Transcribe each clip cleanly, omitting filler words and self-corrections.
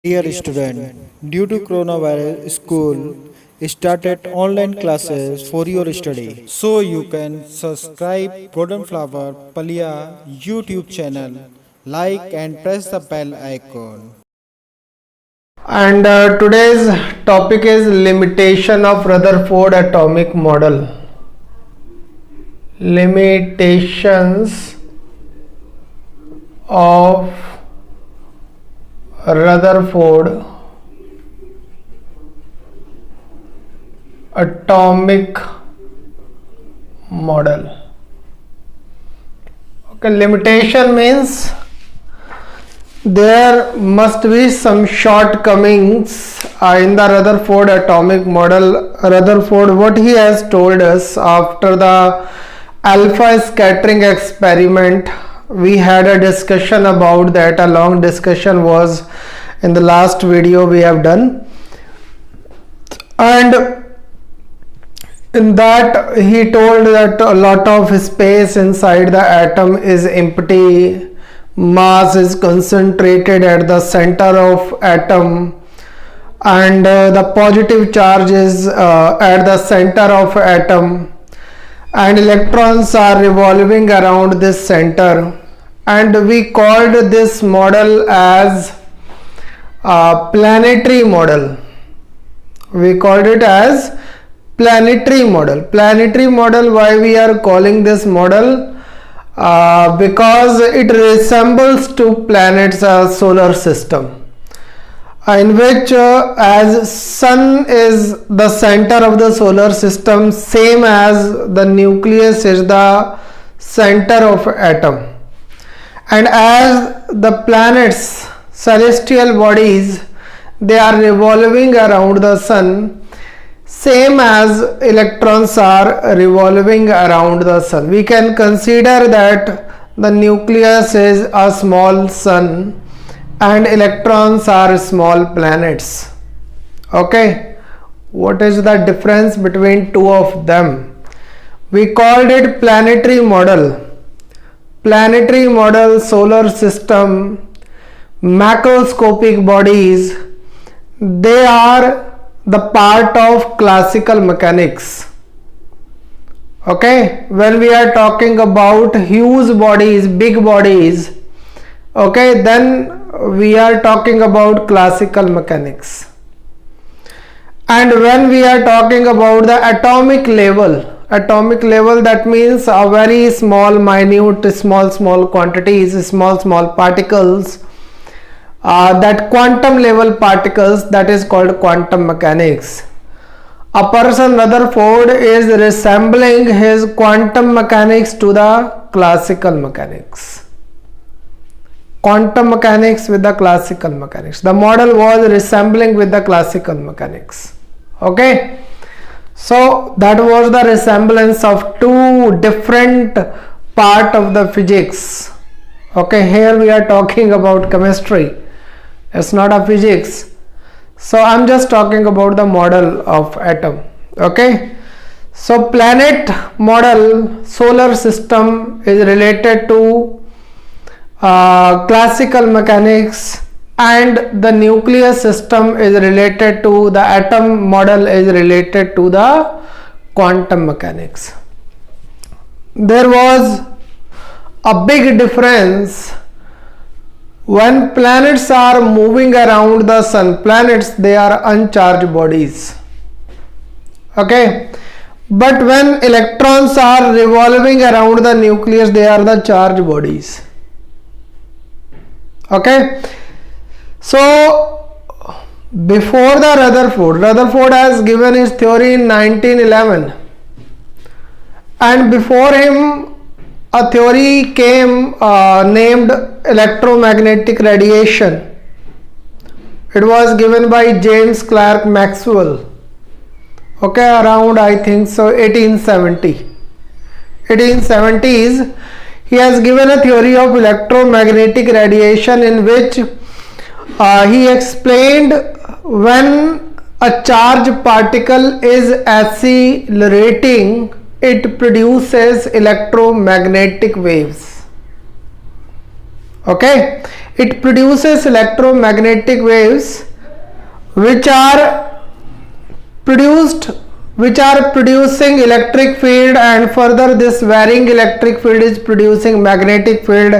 Dear student, due to coronavirus, school started online classes for your study. So you can subscribe Golden Flower Palia YouTube channel, like and press the bell icon. And today's topic is limitation of Rutherford atomic model. Limitations of Rutherford atomic model. Okay, limitation means there must be some shortcomings in the Rutherford atomic model. Rutherford, what he has told us after the alpha scattering experiment, we had a discussion about that. A long discussion was in the last video we have done, and in that he told that a lot of space inside the atom is empty, mass is concentrated at the center of atom, and the positive charge is at the center of atom, and electrons are revolving around this center. And we called this model as planetary model. We called it as planetary model. Planetary model, why we are calling this model? Because it resembles to planets solar system, in which as sun is the center of the solar system, same as the nucleus is the center of atom, and as the planets, celestial bodies, they are revolving around the sun, same as electrons are revolving around the sun. We can consider that the nucleus is a small sun and electrons are small planets. Okay, what is the difference between two of them? We called it planetary model. Planetary model, solar system, macroscopic bodies, they are the part of classical mechanics. Okay, when we are talking about huge bodies, big bodies, okay, then we are talking about classical mechanics. And when we are talking about the atomic level, that means a very small, minute, small quantities, small particles, that quantum level particles, that is called quantum mechanics. A person Rutherford is resembling his quantum mechanics to the classical mechanics. Quantum mechanics with the classical mechanics. The model was resembling with the classical mechanics. Okay. So that was the resemblance of two different part of the physics. Okay, here we are talking about chemistry. It's not a physics. So I'm just talking about the model of atom. Okay. So planet model, solar system is related to classical mechanics, and the nucleus system is related to, the atom model is related to the quantum mechanics. There was a big difference when planets are moving around the sun. Planets, they are uncharged bodies. Okay, but when electrons are revolving around the nucleus, they are the charged bodies. Okay. So before the Rutherford has given his theory in 1911, and before him a theory came named electromagnetic radiation. It was given by James Clerk Maxwell. Okay, around I think so 1870s, he has given a theory of electromagnetic radiation, in which he explained when a charged particle is accelerating, it produces electromagnetic waves. Okay, it produces electromagnetic waves which are producing electric field, and further this varying electric field is producing magnetic field,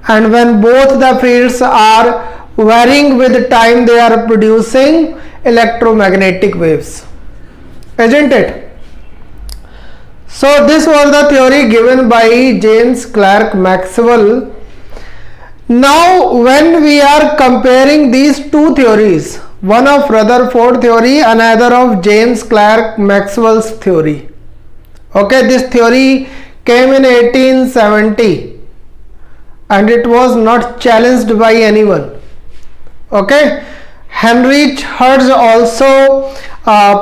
and when both the fields are varying with time, they are producing electromagnetic waves, isn't it? So this was the theory given by James Clerk Maxwell. Now when we are comparing these two theories, one of Rutherford theory, another of James Clerk Maxwell's theory. Okay, this theory came in 1870 and it was not challenged by anyone. Okay, Heinrich Hertz also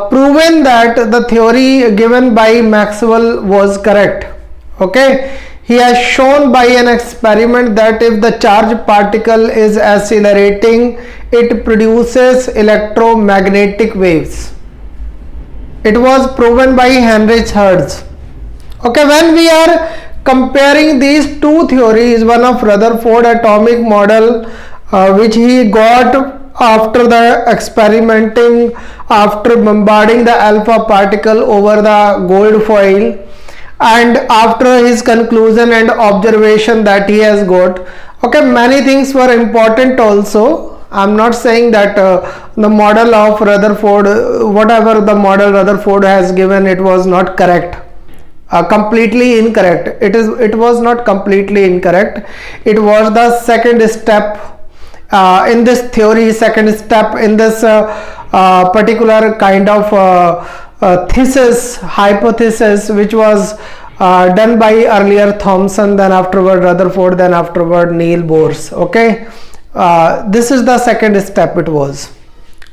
proven that the theory given by Maxwell was correct. Okay, he has shown by an experiment that if the charged particle is accelerating, it produces electromagnetic waves. It was proven by Heinrich Hertz. Okay, when we are comparing these two theories, one of Rutherford atomic model which he got after the experimenting, after bombarding the alpha particle over the gold foil, and after his conclusion and observation that he has got. Okay, many things were important also. I'm not saying that the model of Rutherford, whatever the model Rutherford has given, it was not correct, completely incorrect. It was not completely incorrect. It was the second step in this theory, second step in this particular kind of thesis, hypothesis, which was done by earlier Thomson, then afterward Rutherford, then afterward Niels Bohr. Okay, this is the second step it was.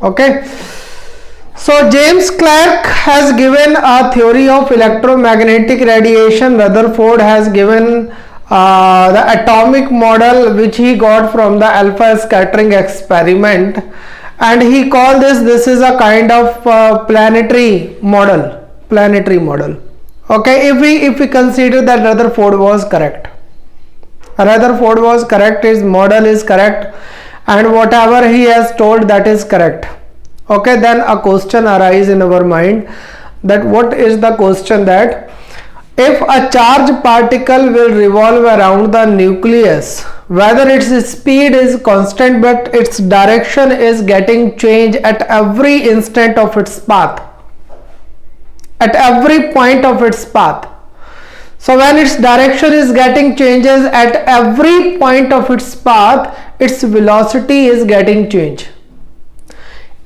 Okay, so James Clerk has given a theory of electromagnetic radiation. Rutherford has given the atomic model which he got from the alpha scattering experiment, and he called this is a kind of planetary model. Okay, if we consider that Rutherford was correct, his model is correct, and whatever he has told, that is correct. Okay, then a question arises in our mind, that what is the question, that if a charged particle will revolve around the nucleus, whether its speed is constant but its direction is getting changed at every instant of its path, at every point of its path. So when its direction is getting changes at every point of its path, its velocity is getting changed.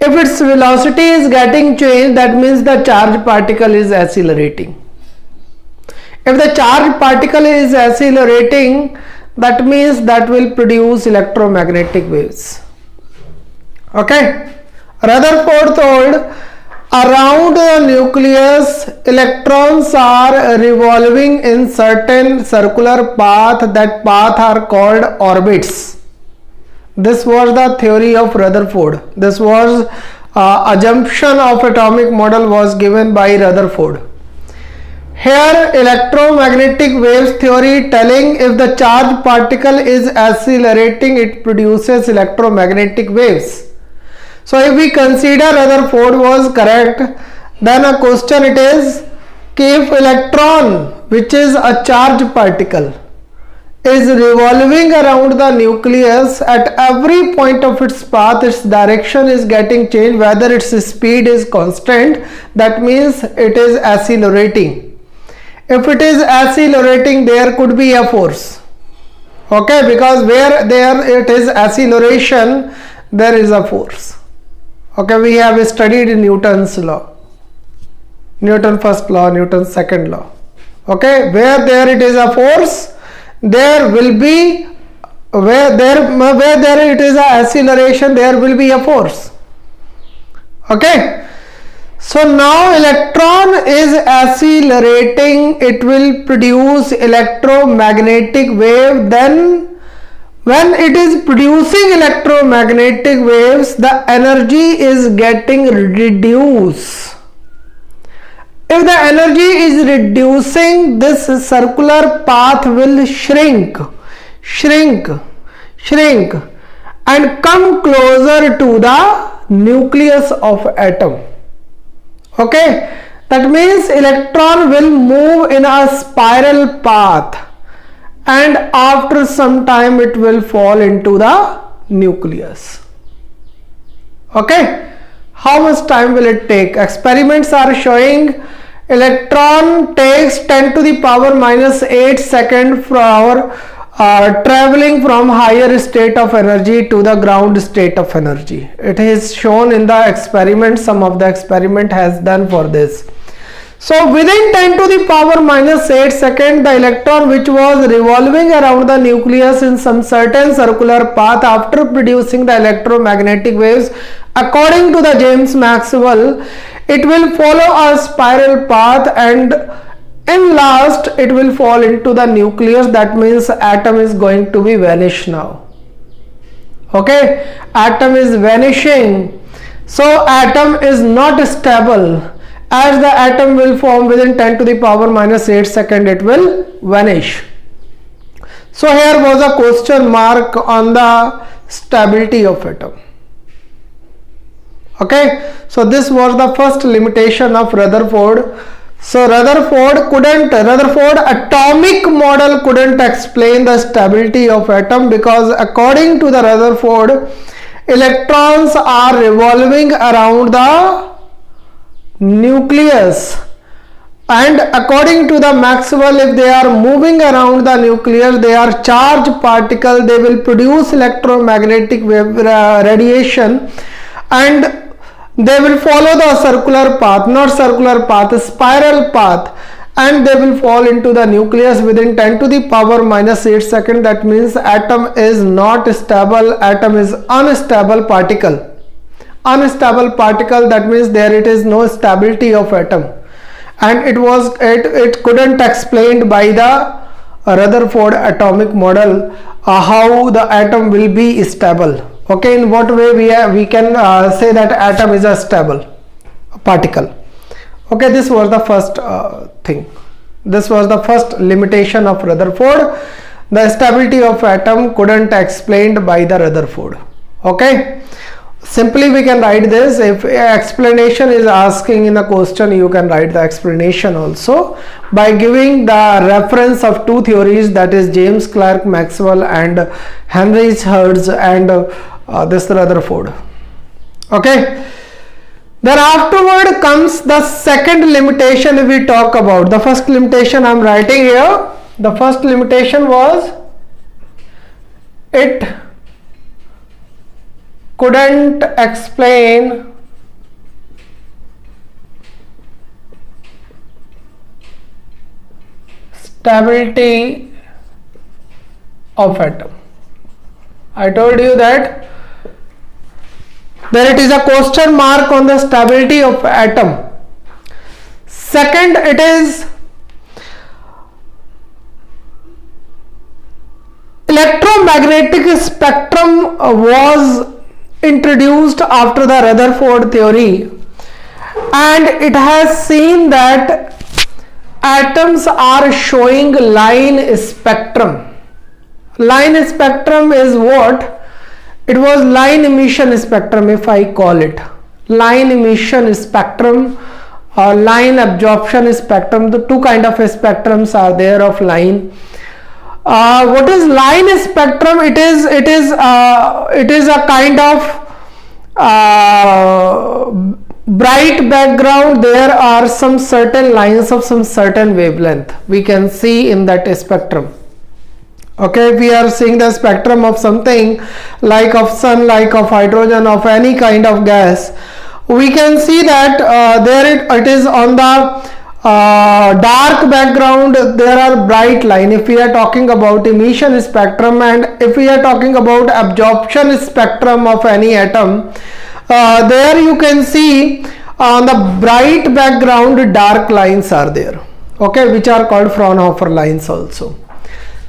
If its velocity is getting changed, that means the charged particle is accelerating. If the charged particle is accelerating, that means that will produce electromagnetic waves. Okay, Rutherford told around the nucleus electrons are revolving in certain circular path, that path are called orbits. This was the theory of Rutherford. This was assumption of atomic model was given by Rutherford. Here electromagnetic waves theory telling if the charged particle is accelerating, it produces electromagnetic waves. So if we consider Rutherford was correct, then a question it is, if electron, which is a charged particle, is revolving around the nucleus, at every point of its path its direction is getting changed, whether its speed is constant, that means it is accelerating. If it is accelerating, there could be a force. Okay, because where there it is acceleration, there is a force. Okay, we have studied Newton's law, Newton first law, Newton's second law. Okay, where there it is a force, there will be, where there it is a acceleration, there will be a force. Okay, so now electron is accelerating, it will produce electromagnetic wave. Then when it is producing electromagnetic waves, the energy is getting reduced. If the energy is reducing, this circular path will shrink. shrink and come closer to the nucleus of atom. Okay, that means electron will move in a spiral path and after some time it will fall into the nucleus. Okay, how much time will it take? Experiments are showing electron takes 10 to the power minus 8 seconds for traveling from higher state of energy to the ground state of energy. It is shown in the experiment. Some of the experiment has done for this. So within 10 to the power minus 8 seconds, the electron which was revolving around the nucleus in some certain circular path after producing the electromagnetic waves, according to the James Maxwell, it will follow a spiral path and in last it will fall into the nucleus. That means atom is going to be vanish now. Okay, atom is vanishing. So atom is not stable. As the atom will form within 10 to the power minus 8 seconds, it will vanish. So here was a question mark on the stability of atom. Okay, so this was the first limitation of Rutherford. So Rutherford atomic model couldn't explain the stability of atom, because according to the Rutherford, electrons are revolving around the nucleus, and according to the Maxwell, if they are moving around the nucleus, they are charged particles, they will produce electromagnetic wave radiation, and they will follow the circular path, not circular path, spiral path, and they will fall into the nucleus within 10 to the power minus 8 seconds. That means atom is not stable, atom is unstable particle. Unstable particle, that means there it is no stability of atom, and it couldn't explained by the Rutherford atomic model how the atom will be stable. Okay, in what way we can say that atom is a stable particle. Okay, this was the first thing. This was the first limitation of Rutherford. The stability of atom couldn't explained by the Rutherford. Okay, simply we can write this. If explanation is asking in the question, you can write the explanation also by giving the reference of two theories, that is James Clerk Maxwell and Heinrich Hertz and this Rutherford. Okay, then afterward comes the second limitation. If we talk about the first limitation, I am writing here. The first limitation was it couldn't explain stability of atom. I told you that there it is a question mark on the stability of atom. Second, it is electromagnetic spectrum was introduced after the Rutherford theory, and it has seen that atoms are showing line spectrum. Line spectrum is what? It was line emission spectrum, if I call it. Line emission spectrum or line absorption spectrum. The two kind of spectrums are there of line. What is line spectrum? It is a kind of bright background. There are some certain lines of some certain wavelength we can see in that spectrum. Okay, if we are seeing the spectrum of something like of sun, like of hydrogen, of any kind of gas, we can see that there it is on the dark background, there are bright line. If we are talking about emission spectrum, and if we are talking about absorption spectrum of any atom, there you can see on the bright background dark lines are there, okay, which are called Fraunhofer lines also.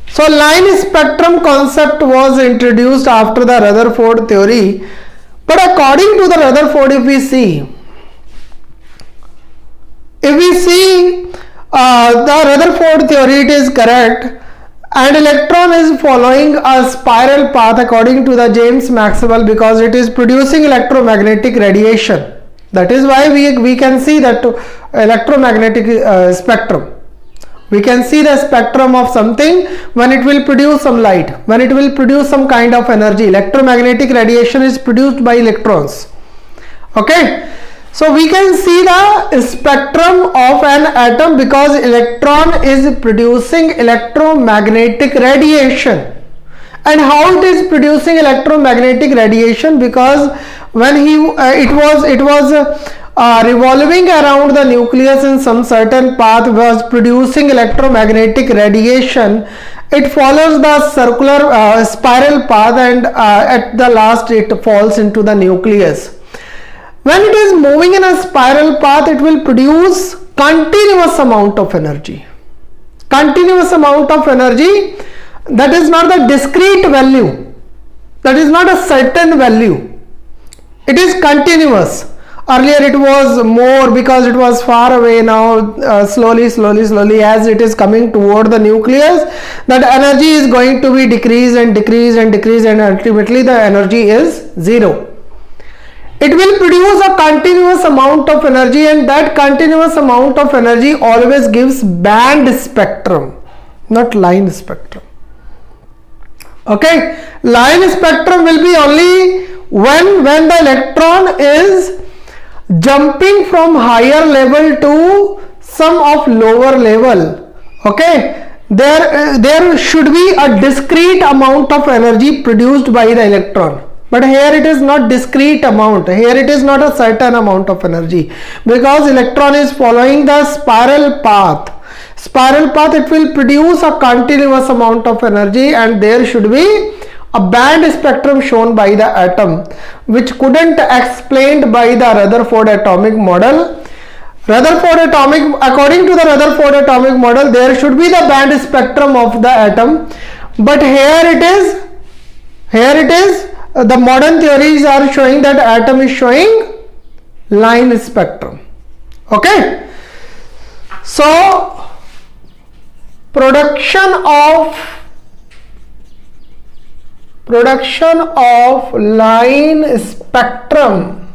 So line spectrum concept was introduced after the Rutherford theory, but according to the Rutherford, if we see the Rutherford theory, it is correct, and electron is following a spiral path according to the James Maxwell, because it is producing electromagnetic radiation. That is why we can see that electromagnetic spectrum. We can see the spectrum of something when it will produce some light, when it will produce some kind of energy. Electromagnetic radiation is produced by electrons. Okay, so we can see the spectrum of an atom because electron is producing electromagnetic radiation. And how it is producing electromagnetic radiation? Because when it was revolving around the nucleus in some certain path, was producing electromagnetic radiation. It follows the circular spiral path, and at the last it falls into the nucleus. When it is moving in a spiral path, it will produce continuous amount of energy. Continuous amount of energy, that is not the discrete value, that is not a certain value, it is continuous. Earlier it was more because it was far away. Now slowly as it is coming toward the nucleus, that energy is going to be decrease and ultimately the energy is zero. It will produce a continuous amount of energy, and that continuous amount of energy always gives band spectrum, not line spectrum. Okay, line spectrum will be only when the electron is jumping from higher level to some of lower level. Okay, there should be a discrete amount of energy produced by the electron, but here it is not discrete amount, here it is not a certain amount of energy, because electron is following the spiral path. It will produce a continuous amount of energy, and there should be a band spectrum shown by the atom, which couldn't explained by the Rutherford atomic model. According to the Rutherford atomic model, there should be the band spectrum of the atom, but here it is the modern theories are showing that atom is showing line spectrum. Okay, so production of line spectrum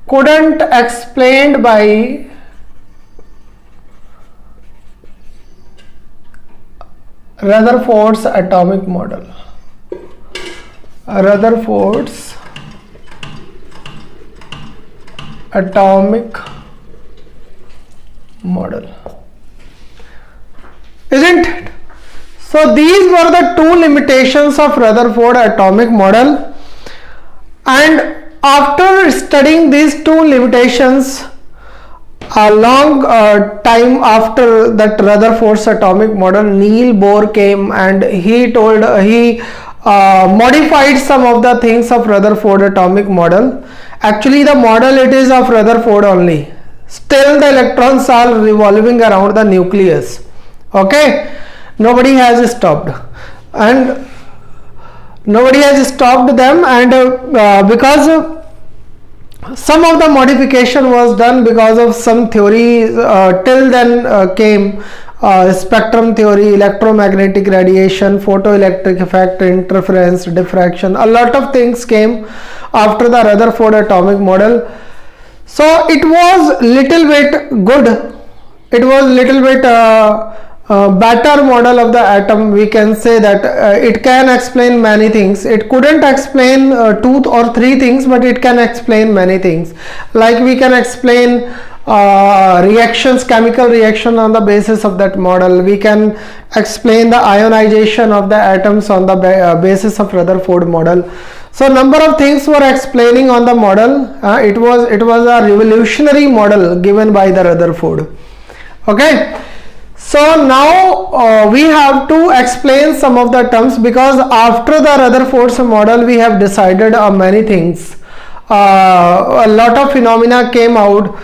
couldn't explained by Rutherford's atomic model. Rutherford's atomic model, isn't it? So these were the two limitations of Rutherford atomic model, and after studying these two limitations, a long time after that Rutherford's atomic model, Niels Bohr came and he modified some of the things of Rutherford atomic model. Actually the model it is of Rutherford only. Still the electrons are revolving around the nucleus. Okay, nobody has stopped, and nobody has stopped them, and because some of the modification was done because of some theory till then came spectrum theory, electromagnetic radiation, photoelectric effect, interference, diffraction. A lot of things came after the Rutherford atomic model. So it was little bit good, it was little bit better model of the atom. We can say that it can explain many things. It couldn't explain 2 or 3 things, but it can explain many things. Like we can explain reactions, chemical reaction on the basis of that model. We can explain the ionization of the atoms on the basis of Rutherford model. So number of things were explaining on the model. It was a revolutionary model given by the Rutherford. Okay. So now we have to explain some of the terms, because after the Rutherford's model we have decided many things. A lot of phenomena came out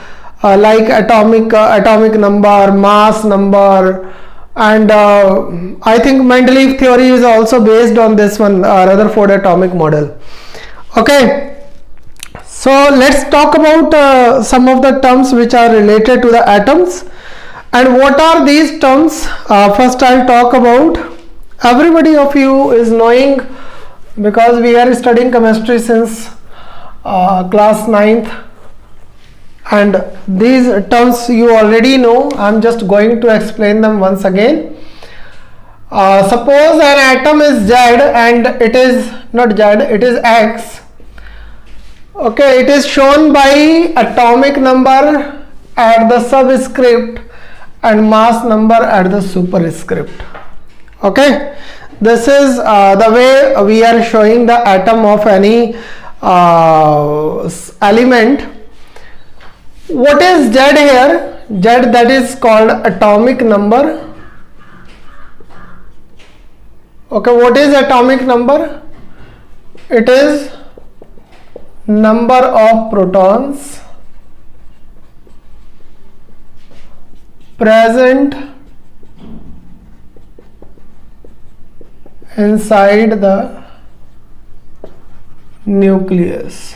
like atomic number, mass number, and I think Mendeleev theory is also based on this one, Rutherford atomic model. Okay, So let's talk about some of the terms which are related to the atoms. And what are these terms? First I'll talk about, everybody of you is knowing, because we are studying chemistry since class 9th, and these terms you already know. I'm just going to explain them once again. Suppose an atom is Z and it is not Z, it is X. Okay, it is shown by atomic number at the subscript and mass number at the superscript. Okay, this is the way we are showing the atom of any element. What is Z here? Z, that is called atomic number. Okay, what is atomic number? It is number of protons present inside the nucleus.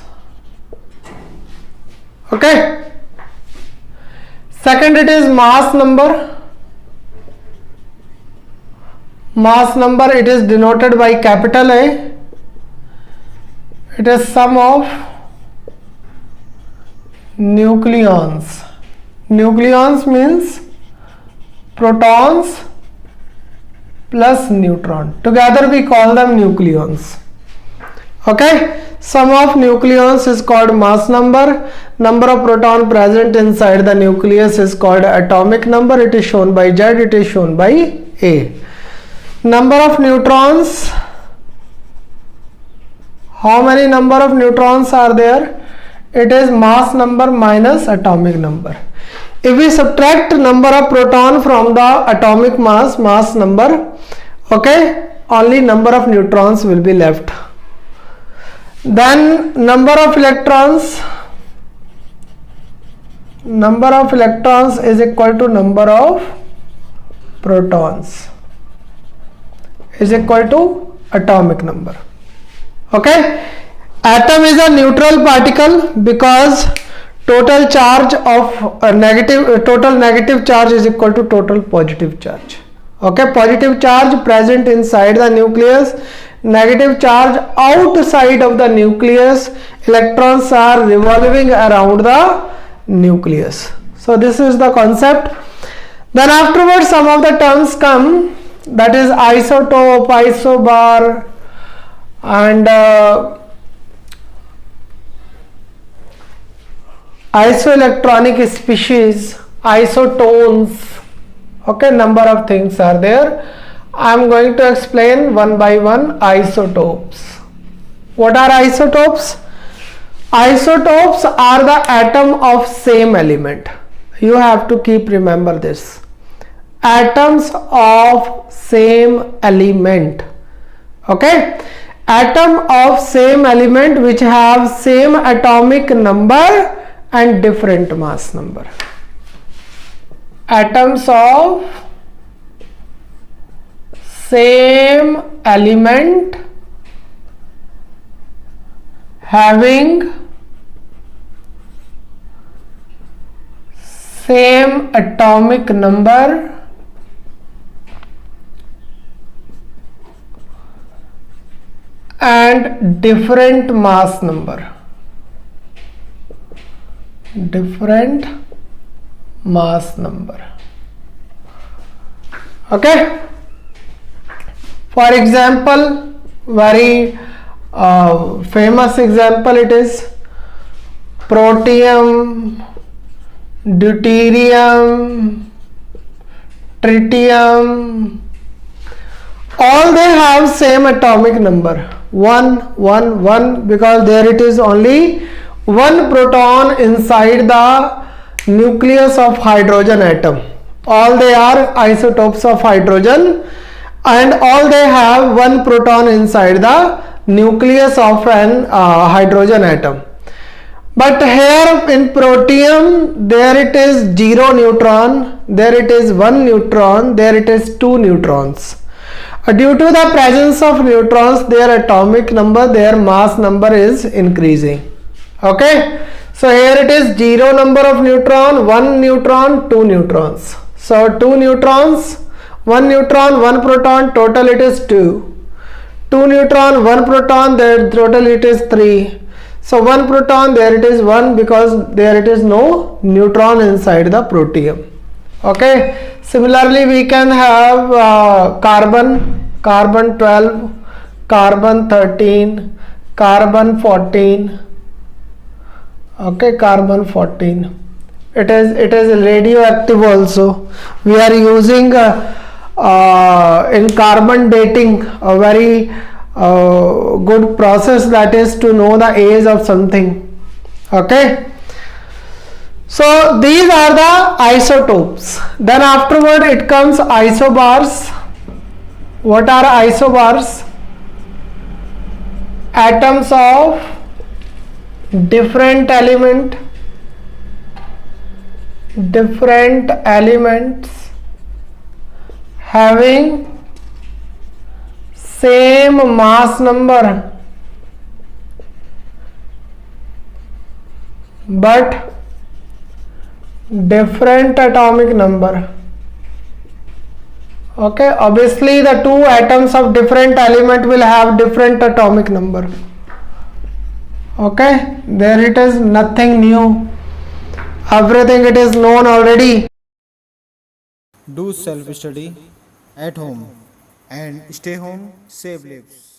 Okay. Second, it is mass number. Mass number, it is denoted by capital A. It is sum of nucleons. Nucleons means protons plus neutron. Together we call them nucleons. Okay, sum of nucleons is called mass number. Number of proton present inside the nucleus is called atomic number. It is shown by Z, it is shown by A. Number of neutrons, how many number of neutrons are there? It is mass number minus atomic number. If we subtract number of proton from the atomic mass, mass number, okay, only number of neutrons will be left. Then number of electrons, number of electrons is equal to number of protons, is equal to atomic number. Okay, atom is a neutral particle because total charge of total negative charge is equal to total positive charge. Okay, positive charge present inside the nucleus, negative charge outside of the nucleus. Electrons are revolving around the nucleus. So this is the concept. Then afterwards some of the terms come, that is isotope, isobar, and isoelectronic species, isotones. Okay, number of things are there. I am going to explain one by one. Isotopes. What are isotopes? Isotopes are the atom of same element. You have to keep remember this. Atoms of same element. Okay, atom of same element which have same atomic number and different mass number. Atoms of same element having same atomic number and different mass number. Different mass number. Okay. For example, very famous example, it is protium, deuterium, tritium. All they have same atomic number, 1, 1, 1, because there it is only one proton inside the nucleus of hydrogen atom. All they are isotopes of hydrogen, and all they have one proton inside the nucleus of an hydrogen atom. But here in protium, there it is 0 neutron, there it is 1 neutron, there it is 2 neutrons. Due to the presence of neutrons, their atomic number, their mass number is increasing. Okay, so here it is 0 number of neutron, 1 neutron, 2 neutrons. So 2 neutrons, 1 neutron, 1 proton, total it is 2. 2 neutron, 1 proton, there total it is 3. So 1 proton, there it is 1 because there it is no neutron inside the protium. Okay, similarly we can have carbon 12, carbon 13, carbon 14. Okay, carbon 14. It is radioactive also. We are using in carbon dating a very good process, that is to know the age of something. Okay, so these are the isotopes. Then afterward it comes isobars. What are isobars? Atoms of different elements having same mass number but different atomic number. Okay, obviously the two atoms of different element will have different atomic number. Okay, there it is, nothing new, everything it is known already. Do self study at home and stay home, save lives.